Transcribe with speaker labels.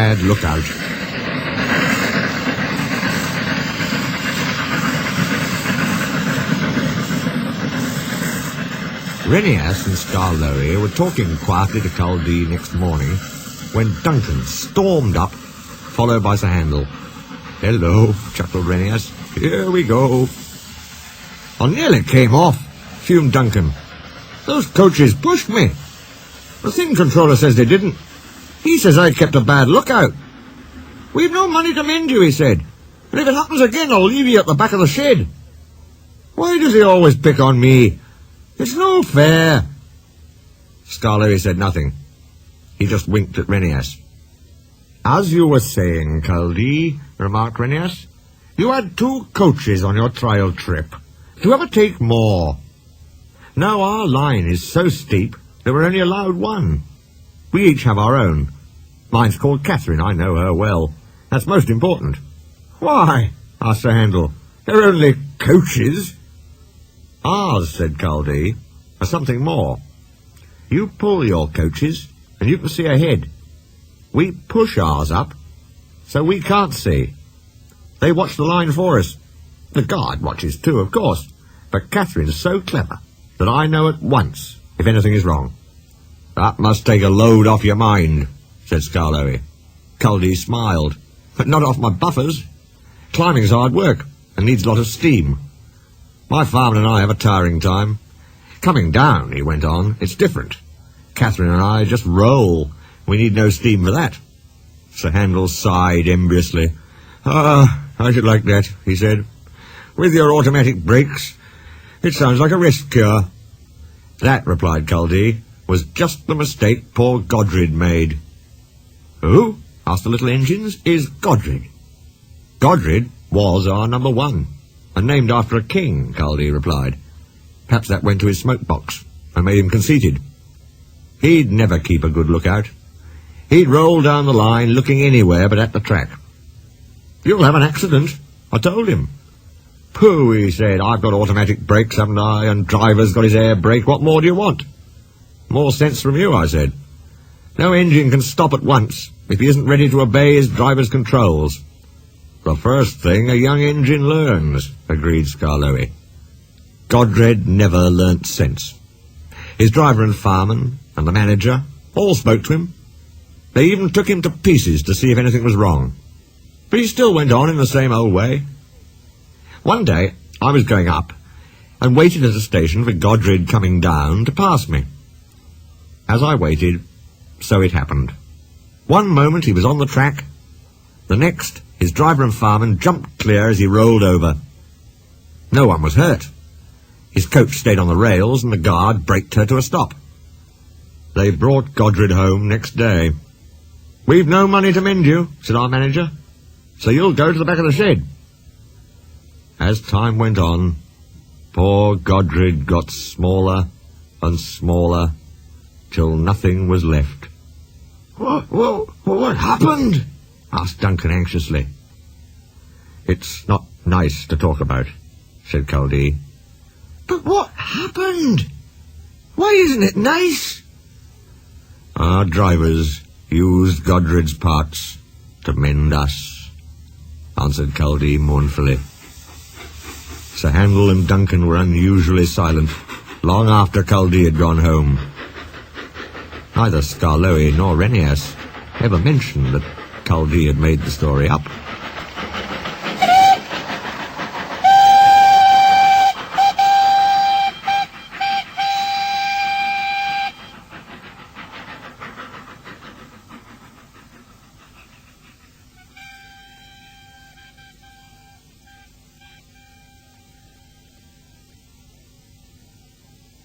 Speaker 1: bad lookout. Renias and Skarloey were talking quietly to Culdee next morning when Duncan stormed up, followed by Sir Handel. "Hello," chuckled Renias. "Here we go." "I nearly came off," fumed Duncan. "Those coaches pushed me. The thing controller says they didn't. He says I kept a bad lookout. "We've no money to mend you," he said. "And if it happens again, I'll leave you at the back of the shed." "Why does he always pick on me? It's no fair." Skarloey said nothing. He just winked at Renias. "As you were saying, Culdee," remarked Renias, "you had 2 coaches on your trial trip. Do you ever take more? Now our line is so steep that we're only allowed 1. We each have our own. Mine's called Catherine. I know her well. That's most important." "Why?" asked Sir Handel. "They're only coaches." "Ours," said Culdee, "are something more. You pull your coaches, and you can see ahead. We push ours up, so we can't see. They watch the line for us. The guard watches too, of course, but Catherine's so clever that I know at once if anything is wrong." "That must take a load off your mind," said Skarloey. Culdee smiled. "But not off my buffers. Climbing's hard work, and needs a lot of steam. My fireman and I have a tiring time. Coming down," he went on, "it's different. Catherine and I just roll. We need no steam for that." Sir Handel sighed enviously. I should like that," he said. "With your automatic brakes. It sounds like a rest cure." "That," replied Culdee, "was just the mistake poor Awdry made." "Who?" asked the little engines. "Is Awdry?" "Awdry was our number 1, and named after a king," Culdee replied. "Perhaps that went to his smoke box and made him conceited. He'd never keep a good lookout. He'd roll down the line looking anywhere but at the track. 'You'll have an accident,' I told him. 'Pooh,' he said, 'I've got automatic brakes, haven't I, and driver's got his air brake. What more do you want?' 'More sense from you,' I said. 'No engine can stop at once if he isn't ready to obey his driver's controls.' 'The first thing a young engine learns,' agreed Skarloey. Awdry never learnt sense. His driver and fireman and the manager all spoke to him. They even took him to pieces to see if anything was wrong. But he still went on in the same old way. One day I was going up and waited at a station for Awdry coming down to pass me. As I waited, so it happened. One moment he was on the track. The next, his driver and fireman jumped clear as he rolled over. No one was hurt. His coach stayed on the rails and the guard braked her to a stop. They brought Awdry home next day. 'We've no money to mend you,' said our manager, 'so you'll go to the back of the shed.' As time went on, poor Awdry got smaller and smaller, till nothing was left." What happened?" asked Duncan anxiously. "It's not nice to talk about," said Culdee. "But what happened? Why isn't it nice?" "Our drivers used Awdry's parts to mend us," answered Culdee mournfully. Sir Handel and Duncan were unusually silent, long after Culdee had gone home. Neither Skarloey nor Renias ever mentioned that Culdee had made the story up.